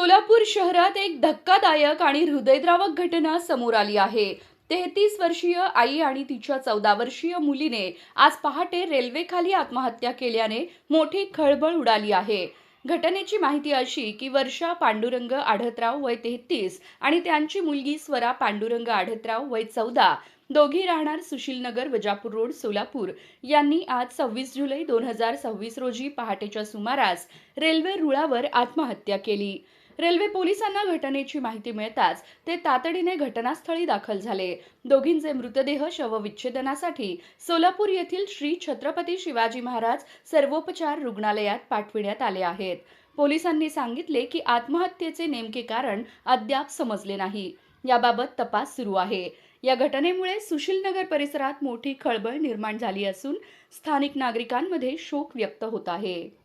सोलापूर शहरात एक धक्कादायक आणि हृदयद्रावक घटना समोर आली आहे. 33 वर्षीय आई आणि तिच्या 14 वर्षीय मुलीने आज पहाटे रेल्वेखाली आत्महत्या केल्याने मोठी खळबळ उडाली आहे. घटनेची माहिती अशी की वर्षा पांडुरंग आढतराव वय 33 आणि त्यांची मुलगी स्वरा पांडुरंग आढतराव वय 14 दोघी राहणार सुशीलनगर वजापूर रोड सोलापूर यांनी आज 26 जुलै 2026 रोजी पहाटेच्या सुमारास रेल्वे रुळावर आत्महत्या केली. रेल्वे पोलिसांना घटनेची माहिती मिळताच ते तातडीने घटनास्थळी दाखल झाले. दोघींचे मृतदेह शवविच्छेदनासाठी सोलापूर येथील श्री छत्रपती शिवाजी महाराज सर्वोपचार रुग्णालयात पाठविण्यात आले आहेत. पोलिसांनी सांगितले की आत्महत्येचे नेमके कारण अद्याप समजले नाही. याबाबत तपास सुरू आहे. या घटनेमुळे सुशीलनगर परिसरात मोठी खळबळ निर्माण झाली असून स्थानिक नागरिकांमध्ये शोक व्यक्त होत आहे.